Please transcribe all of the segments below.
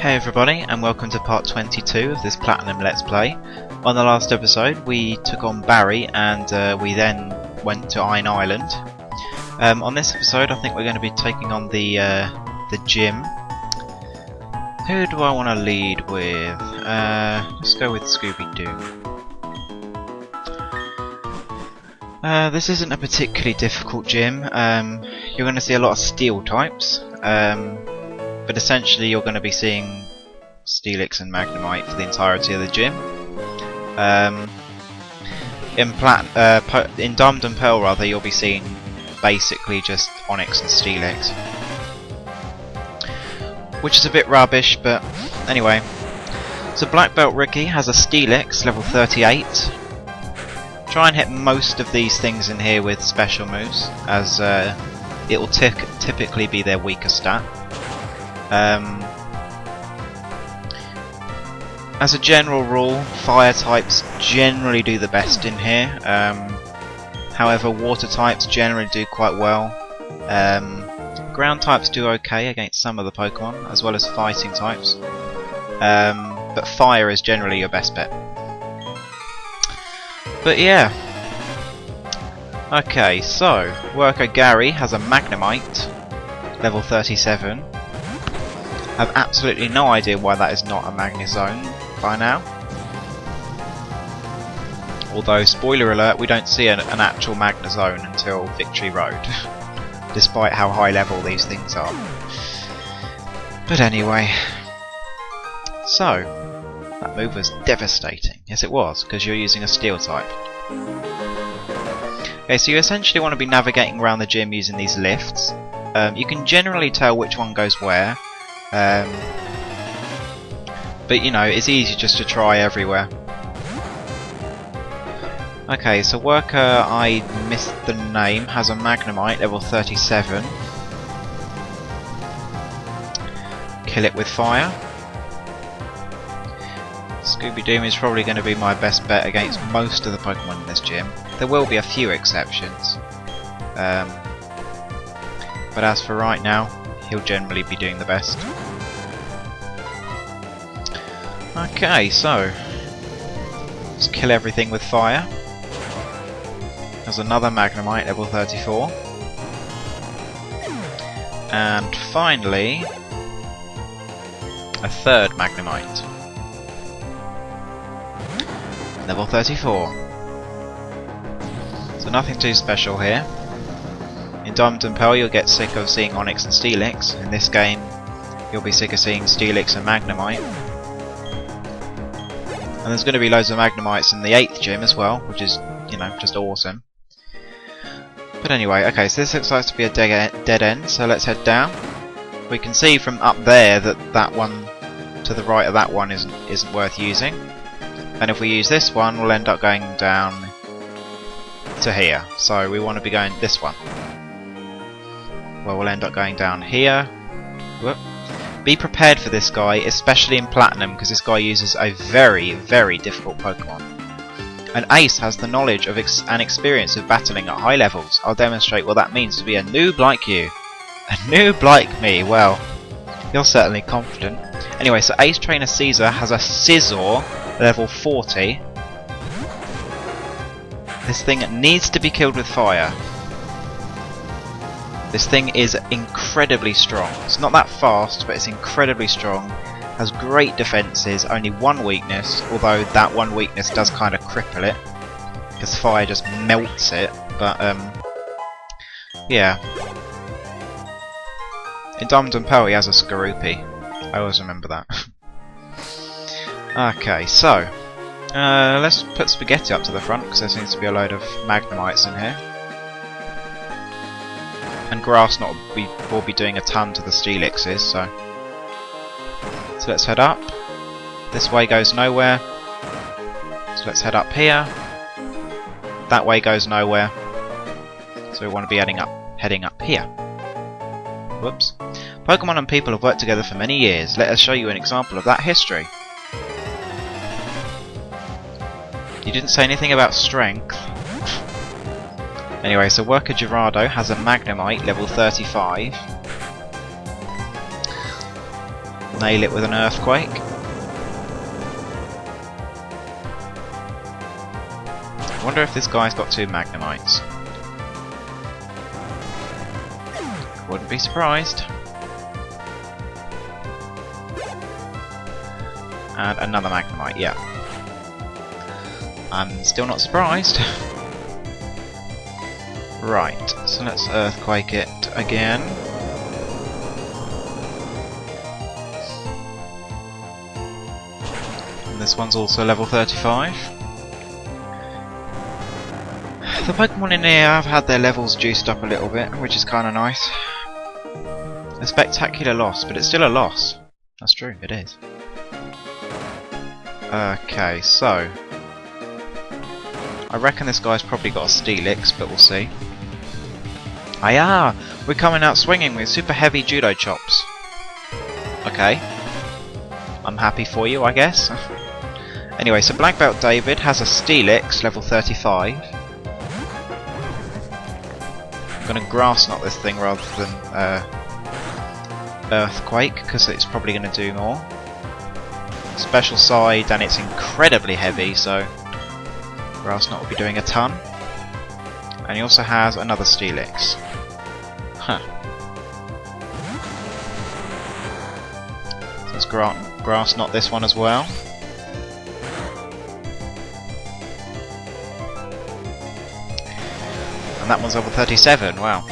Hey everybody, and welcome to part 22 of this Platinum Let's Play. On the last episode we took on Barry and we then went to Iron Island. On this episode I think we're going to be taking on the gym. Who do I want to lead with? Let's go with Scooby-Doo. This isn't a particularly difficult gym. You're going to see a lot of steel types. But essentially you're going to be seeing Steelix and Magnemite for the entirety of the gym. In Diamond and Pearl rather, you'll be seeing basically just Onyx and Steelix, which is a bit rubbish, but anyway. So Black Belt Ricky has a Steelix level 38. Try and hit most of these things in here with special moves, as it will typically be their weaker stat. As a general rule, fire types generally do the best in here. However, water types generally do quite well. Ground types do okay against some of the Pokemon, as well as fighting types. But fire is generally your best bet. But yeah. Okay, so Worker Gary has a Magnemite, level 37. I have absolutely no idea why that is not a Magnezone by now. Although, spoiler alert, we don't see an actual Magnezone until Victory Road, despite how high level these things are. But anyway, so that move was devastating. Yes, it was, because you're using a Steel type. Okay, so you essentially want to be navigating around the gym using these lifts. You can generally tell which one goes where. But you know, it's easy just to try everywhere. Okay, so Worker, I missed the name, has a Magnemite, level 37. Kill it with fire. Scooby-Doo is probably going to be my best bet against most of the Pokemon in this gym. There will be a few exceptions. But as for right now, he'll generally be doing the best. Okay, so let's kill everything with fire. There's another Magnemite, level 34. And finally, a third Magnemite, level 34. So nothing too special here. In Diamond and Pearl you'll get sick of seeing Onyx and Steelix. In this game you'll be sick of seeing Steelix and Magnemite. And there's going to be loads of Magnemites in the 8th gym as well, which is, you know, just awesome. But anyway, okay, so this looks like to be a dead end, so let's head down. We can see from up there that that one to the right of that one isn't worth using. And if we use this one, we'll end up going down to here. So we want to be going this one. Well, we'll end up going down here. Whoop. Be prepared for this guy, especially in Platinum, because this guy uses a very, very difficult Pokemon. And Ace has the knowledge of and experience of battling at high levels. I'll demonstrate what that means to be a noob like you. A noob like me, well, you're certainly confident. Anyway, so Ace Trainer Caesar has a Scizor, level 40. This thing needs to be killed with fire. This thing is incredibly strong. It's not that fast, but it's incredibly strong. Has great defences, only one weakness, although that one weakness does kind of cripple it, because fire just melts it. But yeah. In Diamond and Pearl he has a Skorupi. I always remember that. Okay, so let's put Spaghetti up to the front, because there seems to be a load of Magnemites in here. And Grass will be doing a ton to the Steelixes, so let's head up. This way goes nowhere. So let's head up here. That way goes nowhere. So we want to be heading up here. Whoops. Pokemon and people have worked together for many years. Let us show you an example of that history. You didn't say anything about strength. Anyway, so Worker Gerardo has a Magnemite, level 35. nail it with an earthquake. I wonder if this guy's got 2 Magnemites. Wouldn't be surprised. And another Magnemite, yeah. I'm still not surprised. Right, so let's earthquake it again. And this one's also level 35. The Pokemon in here have had their levels juiced up a little bit, which is kind of nice. A spectacular loss, but it's still a loss. That's true, it is. Okay, so I reckon this guy's probably got a Steelix, but we'll see. We're coming out swinging with super heavy judo chops. Okay, I'm happy for you, I guess. Anyway, so Black Belt David has a Steelix, level 35. I'm gonna Grass Knot this thing rather than Earthquake, because it's probably gonna do more. Special side, and it's incredibly heavy, so Grass Knot will be doing a ton. And he also has another Steelix. Huh. So let's Grass Knot this one as well. And that one's level 37, wow.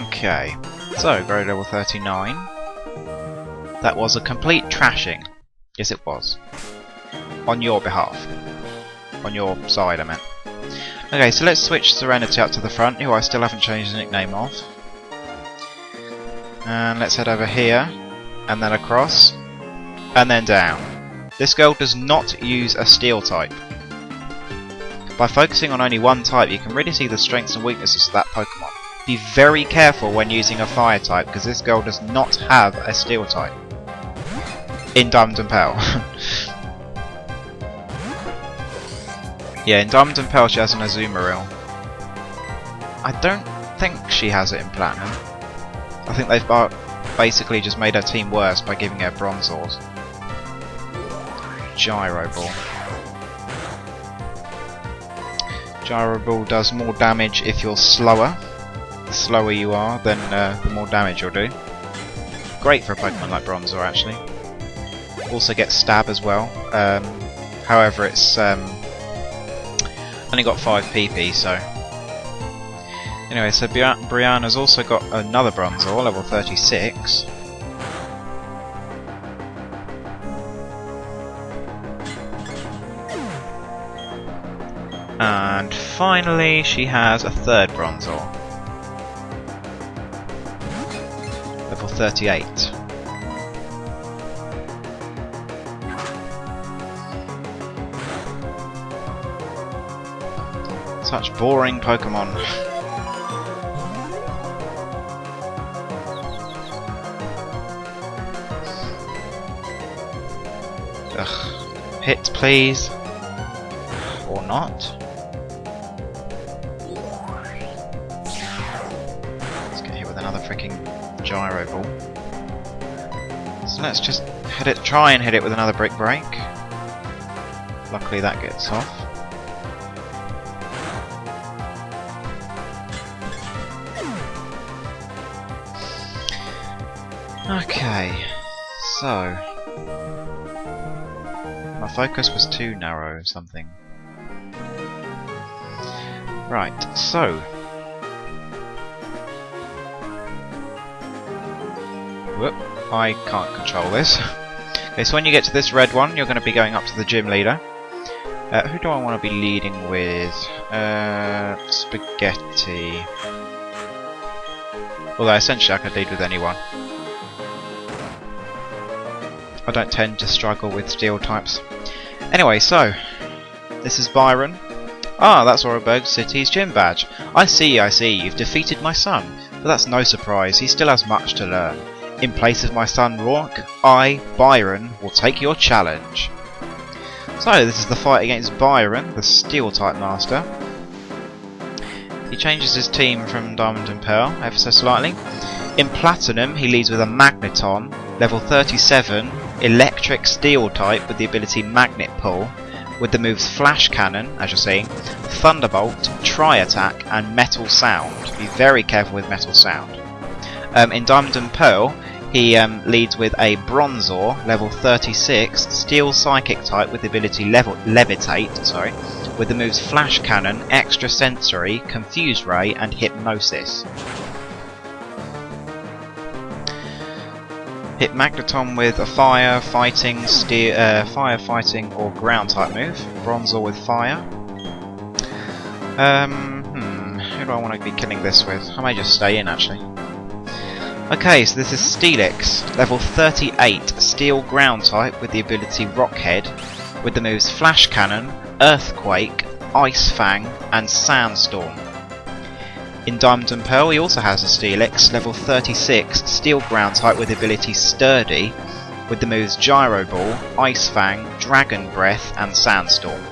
Okay, so grow level 39. That was a complete trashing. Yes, it was. On your behalf. On your side, I meant. Okay, so let's switch Serenity up to the front, who I still haven't changed the nickname of. And let's head over here, and then across, and then down. This girl does not use a Steel type. By focusing on only one type, you can really see the strengths and weaknesses of that Pokemon. Be very careful when using a Fire type, because this girl does not have a Steel type. In Diamond and Pearl. Yeah, in Diamond and Pearl she has an Azumarill. I don't think she has it in Platinum. I think they've basically just made her team worse by giving her Bronzors. Gyro Ball. Gyro Ball does more damage if you're slower. The slower you are, then the more damage you'll do. Great for a Pokemon like Bronzor, actually. Also gets Stab as well. However, it's only got 5 PP, so... Anyway, so Brianna's also got another Bronzor, level 36. And finally, she has a third Bronzor. Level 38. Such boring Pokemon. Ugh. Hit, please. Or not. Let's get hit with another freaking Gyro Ball. So let's just try and hit it with another Brick Break. Luckily that gets off. Okay, so my focus was too narrow or something. Right, so whoop, I can't control this. Okay, so when you get to this red one, you're going to be going up to the gym leader. Who do I want to be leading with? Spaghetti. Although essentially I could lead with anyone. I don't tend to struggle with Steel types. Anyway, so this is Byron. Ah, that's Oreburg City's gym badge. I see, you've defeated my son. But that's no surprise, he still has much to learn. In place of my son Rourke, I, Byron, will take your challenge. So, this is the fight against Byron, the Steel type master. He changes his team from Diamond and Pearl ever so slightly. In Platinum, he leads with a Magneton, level 37, Electric Steel type with the ability Magnet Pull, with the moves Flash Cannon, as you're seeing, Thunderbolt, Tri-Attack, and Metal Sound. Be very careful with Metal Sound. In Diamond and Pearl, he leads with a Bronzor, level 36, Steel Psychic type with the ability Levitate, with the moves Flash Cannon, Extra Sensory, Confuse Ray, and Hypnosis. Hit Magneton with a Fire, Fighting, Fire, Fighting, or Ground type move. Bronzor with Fire. Who do I want to be killing this with? I may just stay in actually. Okay, so this is Steelix, level 38, Steel Ground type with the ability Rockhead, with the moves Flash Cannon, Earthquake, Ice Fang, and Sandstorm. In Diamond and Pearl he also has a Steelix, level 36, Steel Ground type with the ability Sturdy, with the moves Gyro Ball, Ice Fang, Dragon Breath, and Sandstorm.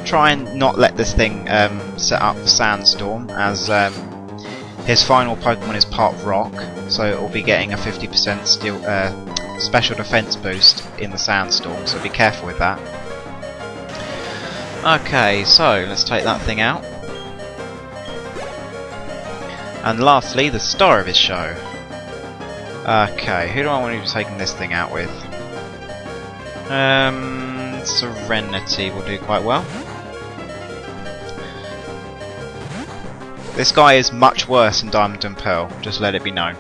Try and not let this thing set up for Sandstorm, as his final Pokemon is part Rock, so it will be getting a 50% special defense boost in the Sandstorm, so be careful with that. Okay, so let's take that thing out. And lastly, the star of his show. Okay, who do I want to be taking this thing out with? Serenity will do quite well. This guy is much worse in Diamond and Pearl, just let it be known.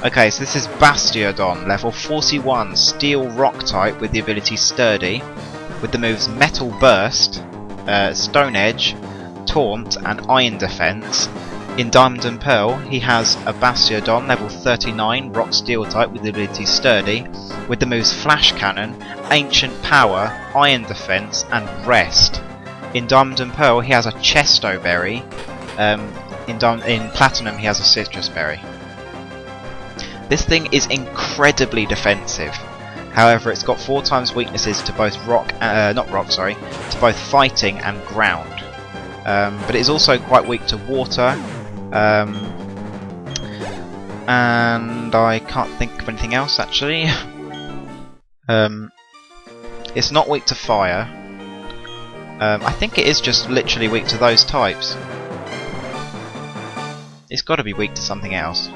Okay, so this is Bastiodon, level 41, Steel Rock type with the ability Sturdy, with the moves Metal Burst, Stone Edge, Taunt, and Iron Defense. In Diamond and Pearl, he has a Bastiodon, level 39, Rock Steel type with the ability Sturdy, with the moves Flash Cannon, Ancient Power, Iron Defense, and Rest. In Diamond and Pearl, he has a Chesto Berry. In Platinum, he has a Citrus Berry. This thing is incredibly defensive. However, it's got 4 times weaknesses to both to both fighting and ground. But it is also quite weak to water. And I can't think of anything else actually. It's not weak to fire. I think it is just literally weak to those types. It's got to be weak to something else.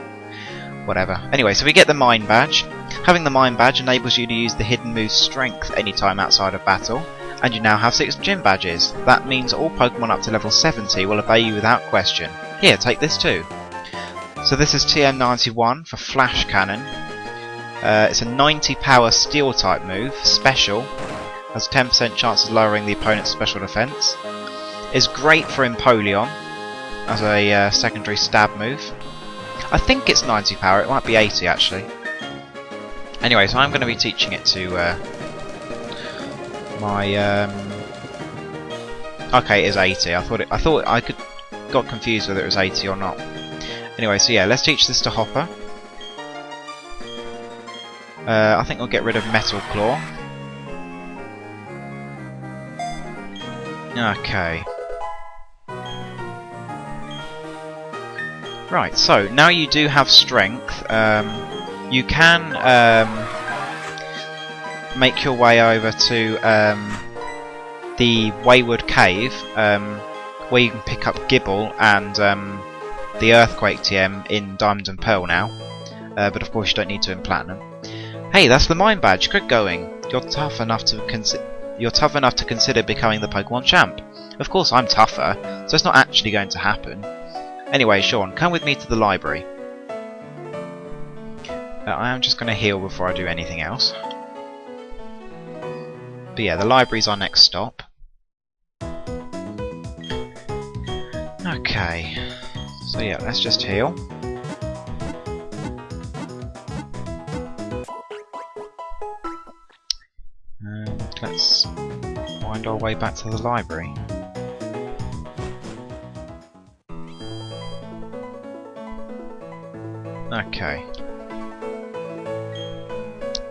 Whatever. Anyway, so we get the Mind Badge. Having the Mind Badge enables you to use the hidden move Strength anytime outside of battle, and you now have 6 gym badges. That means all Pokemon up to level 70 will obey you without question. Here, take this too. So this is TM91 for Flash Cannon. It's a 90 power Steel type move, special, has 10% chance of lowering the opponent's special defense. Is great for Empoleon as a secondary stab move. I think it's 90 power, it might be 80 actually. Anyway, so I'm going to be teaching it to my okay, it is 80. I thought I got confused whether it was 80 or not. Anyway, so yeah, let's teach this to Hopper. I think we'll get rid of Metal Claw. Okay. Right, so now you do have strength. You can make your way over to the Wayward Cave, where you can pick up Gibble and the Earthquake TM in Diamond and Pearl now. But of course you don't need to in Platinum. Hey, that's the Mind Badge. Good going. You're tough enough to consider becoming the Pokemon champ. Of course I'm tougher, so it's not actually going to happen. Anyway, Sean, come with me to the library. I am just going to heal before I do anything else. But yeah, the library's our next stop. Okay, so yeah, let's just heal. And let's wind our way back to the library. Okay.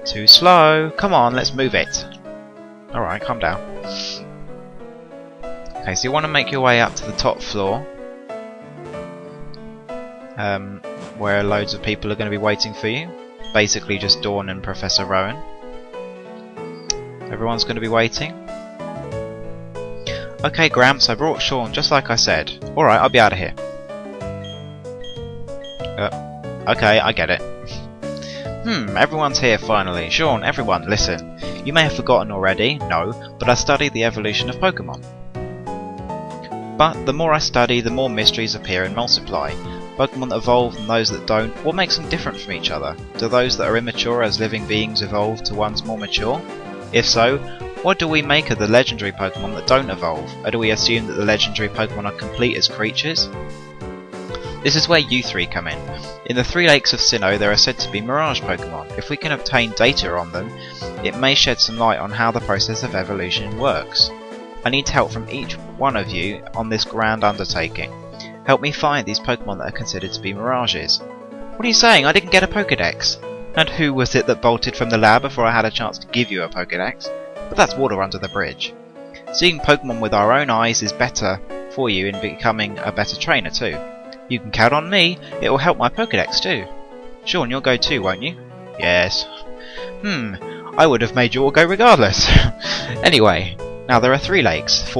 Too slow. Come on, let's move it. Alright, calm down. Okay, so you want to make your way up to the top floor, where loads of people are going to be waiting for you. Basically just Dawn and Professor Rowan. Everyone's going to be waiting. Okay, Gramps, I brought Sean, just like I said. Alright, I'll be out of here. Okay, I get it. Everyone's here finally. Sean, everyone, listen. You may have forgotten already, no, but I studied the evolution of Pokémon. But the more I study, the more mysteries appear and multiply. Pokémon that evolve and those that don't, what makes them different from each other? Do those that are immature as living beings evolve to ones more mature? If so, what do we make of the legendary Pokémon that don't evolve? Or do we assume that the legendary Pokémon are complete as creatures? This is where you three come in. In the 3 lakes of Sinnoh there are said to be Mirage Pokémon. If we can obtain data on them, it may shed some light on how the process of evolution works. I need help from each one of you on this grand undertaking. Help me find these Pokémon that are considered to be mirages. What are you saying? I didn't get a Pokédex. And who was it that bolted from the lab before I had a chance to give you a Pokédex? But that's water under the bridge. Seeing Pokémon with our own eyes is better for you in becoming a better trainer too. You can count on me, it will help my Pokédex too. Sean, you'll go too, won't you? Yes. I would have made you all go regardless. Anyway, now there are 3 lakes.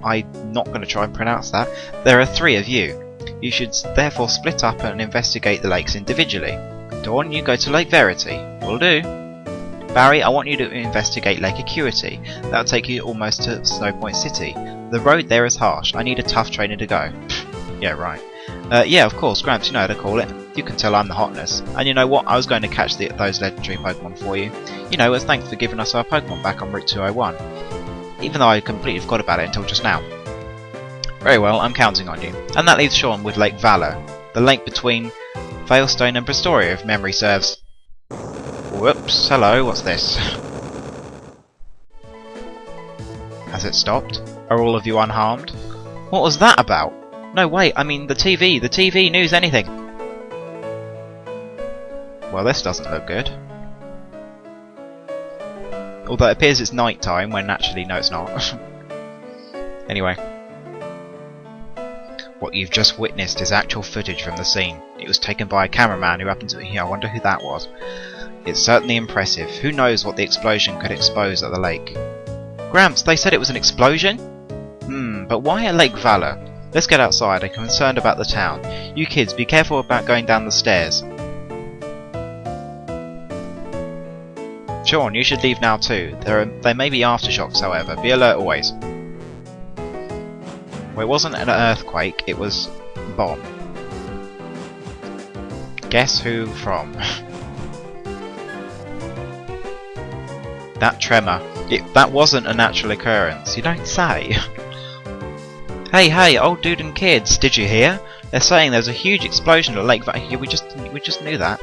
I'm not going to try and pronounce that. There are 3 of you. You should therefore split up and investigate the lakes individually. Dawn, you go to Lake Verity. Will do. Barry, I want you to investigate Lake Acuity. That'll take you almost to Snowpoint City. The road there is harsh. I need a tough trainer to go. Yeah, right. Yeah, of course, Gramps, you know how to call it. You can tell I'm the hotness. And you know what? I was going to catch those legendary Pokemon for you. You know, as thanks for giving us our Pokemon back on Route 201. Even though I completely forgot about it until just now. Very well, I'm counting on you. And that leaves Sean with Lake Valor, the lake between Veilstone and Brestoria, if memory serves. Whoops, hello, what's this? Has it stopped? Are all of you unharmed? What was that about? No, wait, I mean the TV news, anything. Well, this doesn't look good. Although it appears it's night time, when actually, no it's not. Anyway. What you've just witnessed is actual footage from the scene. It was taken by a cameraman who happened to be here. I wonder who that was. It's certainly impressive. Who knows what the explosion could expose at the lake? Gramps, they said it was an explosion? But why at Lake Valor? Let's get outside. I'm concerned about the town. You kids, be careful about going down the stairs. Sean, you should leave now too. There may be aftershocks, however. Be alert always. Well, it wasn't an earthquake, it was a bomb. Guess who from? That tremor. That wasn't a natural occurrence. You don't say. Hey, old dude and kids, did you hear? They're saying there's a huge explosion at Lake Valor. Yeah, we just knew that.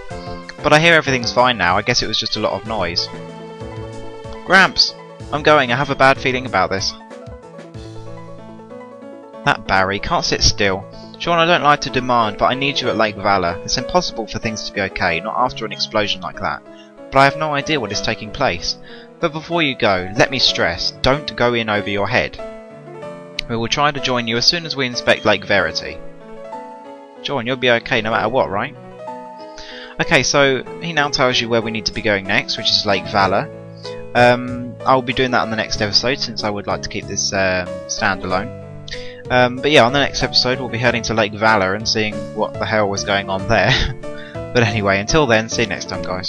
But I hear everything's fine now. I guess it was just a lot of noise. Gramps, I'm going. I have a bad feeling about this. That Barry can't sit still. Sean, I don't like to demand, but I need you at Lake Valor. It's impossible for things to be okay, not after an explosion like that. But I have no idea what is taking place. But before you go, let me stress, don't go in over your head. We will try to join you as soon as we inspect Lake Verity. Sean, you'll be okay no matter what, right? Okay, so he now tells you where we need to be going next, which is Lake Valor. I'll be doing that on the next episode, since I would like to keep this standalone. But yeah, on the next episode we'll be heading to Lake Valor and seeing what the hell was going on there. But anyway, until then, see you next time, guys.